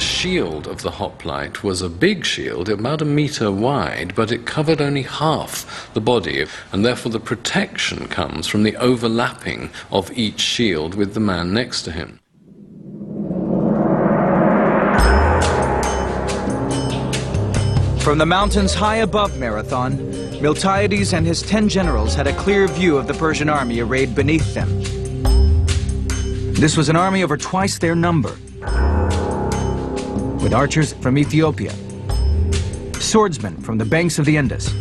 The shield of the hoplite was a big shield, about 1 meter wide, but it covered only half the body, and therefore the protection comes from the overlapping of each shield with the man next to him. From the mountains high above Marathon, Miltiades and his 10 generals had a clear view of the Persian army arrayed beneath them. This was an army over twice their number, with archers from Ethiopia, swordsmen from the banks of the Indus,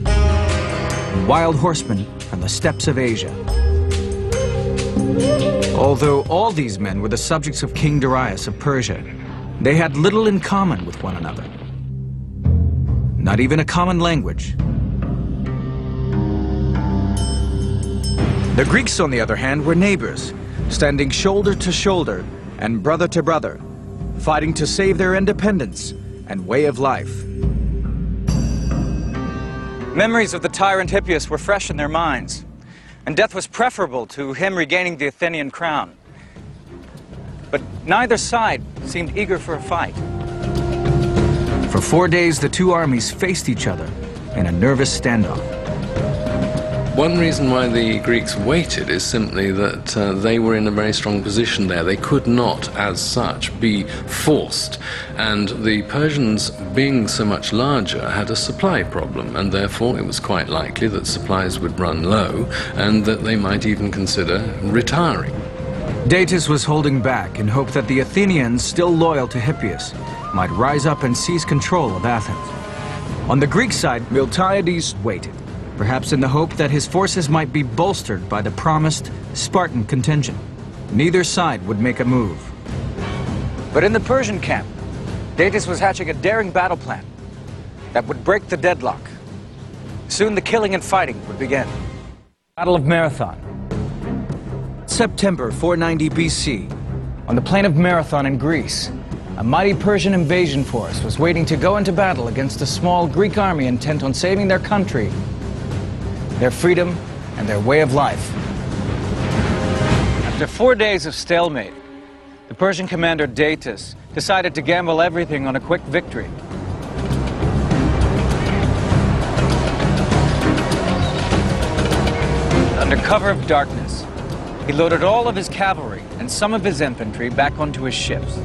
and wild horsemen from the steppes of Asia. Although all these men were the subjects of King Darius of Persia, they had little in common with one another. Not even a common language. The Greeks, on the other hand, were neighbors, standing shoulder to shoulder and brother to brother, fighting to save their independence and way of life. Memories of the tyrant Hippias were fresh in their minds, and death was preferable to him regaining the Athenian crown. But neither side seemed eager for a fight. For 4 days, the two armies faced each other in a nervous standoff. One reason why the Greeks waited is simply that they were in a very strong position there. They could not, as such, be forced. And the Persians, being so much larger, had a supply problem, and therefore it was quite likely that supplies would run low and that they might even consider retiring. Datis was holding back in hope that the Athenians, still loyal to Hippias, might rise up and seize control of Athens. On the Greek side, Miltiades waited, perhaps in the hope that his forces might be bolstered by the promised Spartan contingent. Neither side would make a move. But in the Persian camp, Datis was hatching a daring battle plan that would break the deadlock. Soon the killing and fighting would begin. Battle of Marathon. September 490 BC, on the plain of Marathon in Greece, a mighty Persian invasion force was waiting to go into battle against a small Greek army intent on saving their country, their freedom, and their way of life. After 4 days of stalemate, the Persian commander Datis decided to gamble everything on a quick victory. Under cover of darkness, he loaded all of his cavalry and some of his infantry back onto his ships.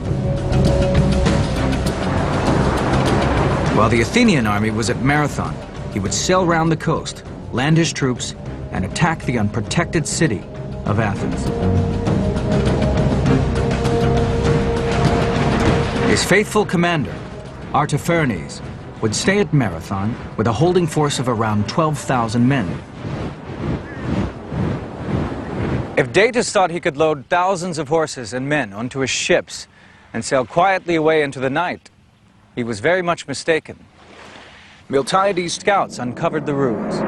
While the Athenian army was at Marathon, he would sail round the coast, land his troops, and attack the unprotected city of Athens. His faithful commander, Artaphernes, would stay at Marathon with a holding force of around 12,000 men. If Datis thought he could load thousands of horses and men onto his ships and sail quietly away into the night, he was very much mistaken. Miltiades' scouts uncovered the ruse.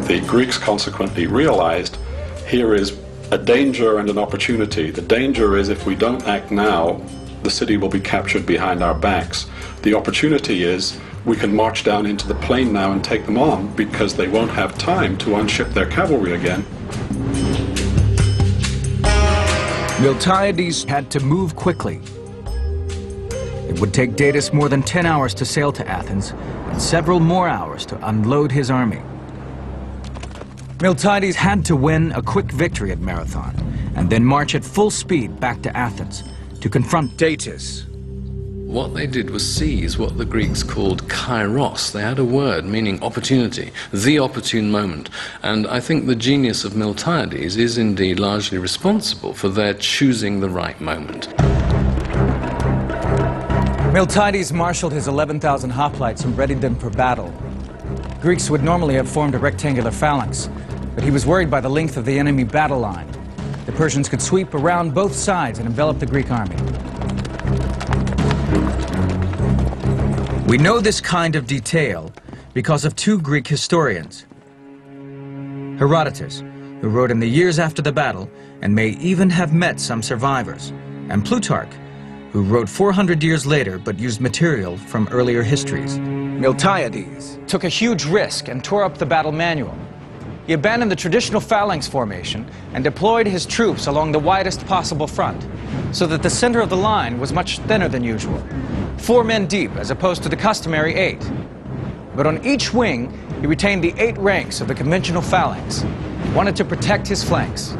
The Greeks consequently realized here is a danger and an opportunity. The danger is if we don't act now, the city will be captured behind our backs. The opportunity is we can march down into the plain now and take them on because they won't have time to unship their cavalry again. Miltiades had to move quickly. It would take Datis more than 10 hours to sail to Athens and several more hours to unload his army. Miltiades had to win a quick victory at Marathon and then march at full speed back to Athens to confront Datis. What they did was seize what the Greeks called kairos. They had a word meaning opportunity, the opportune moment. And I think the genius of Miltiades is indeed largely responsible for their choosing the right moment. Miltiades marshaled his 11,000 hoplites and readied them for battle. Greeks would normally have formed a rectangular phalanx, but he was worried by the length of the enemy battle line. The Persians could sweep around both sides and envelop the Greek army. We know this kind of detail because of two Greek historians. Herodotus, who wrote in the years after the battle and may even have met some survivors, and Plutarch, who wrote 400 years later but used material from earlier histories. Miltiades took a huge risk and tore up the battle manual. he abandoned the traditional phalanx formation and deployed his troops along the widest possible front, so that the center of the line was much thinner than usual, 4 men deep as opposed to the customary 8. But on each wing, he retained the 8 ranks of the conventional phalanx. He wanted to protect his flanks.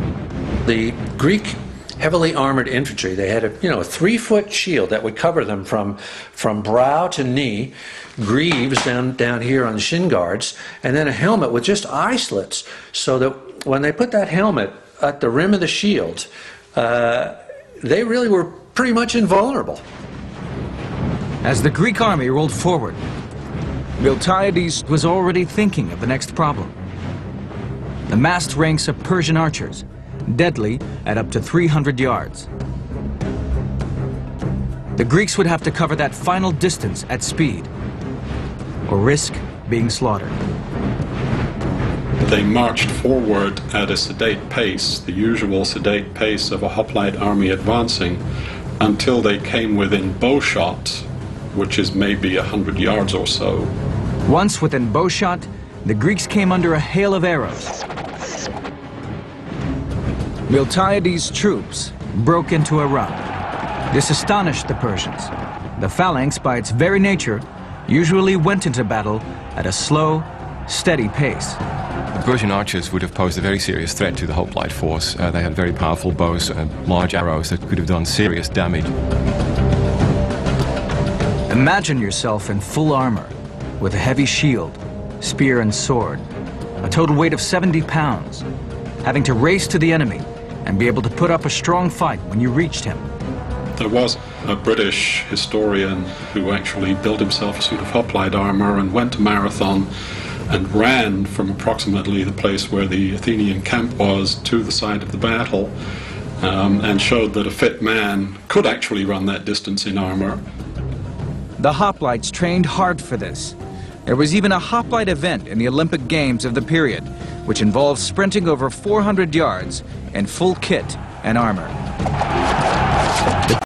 The Greek heavily armored infantry, they had a 3-foot shield that would cover them from brow to knee, greaves down here on the shin guards, and then a helmet with just eye slits, so that when they put that helmet at the rim of the shield, they really were pretty much invulnerable. As the Greek army rolled forward, Miltiades was already thinking of the next problem. The massed ranks of Persian archers, deadly at up to 300 yards. The Greeks would have to cover that final distance at speed, or risk being slaughtered. They marched forward at a sedate pace, the usual sedate pace of a hoplite army advancing, until they came within bowshot, which is maybe 100 yards or so. Once within bowshot, the Greeks came under a hail of arrows. Miltiades' troops broke into a run. This astonished the Persians. The phalanx, by its very nature, usually went into battle at a slow, steady pace. The Persian archers would have posed a very serious threat to the hoplite force. They had very powerful bows and large arrows that could have done serious damage. Imagine yourself in full armor, with a heavy shield, spear and sword, a total weight of 70 pounds, having to race to the enemy and be able to put up a strong fight when you reached him. There was a British historian who actually built himself a suit of hoplite armor and went to Marathon and ran from approximately the place where the Athenian camp was to the site of the battle, and showed that a fit man could actually run that distance in armor. The hoplites trained hard for this. There was even a hoplite event in the Olympic Games of the period, which involved sprinting over 400 yards in full kit and armor. The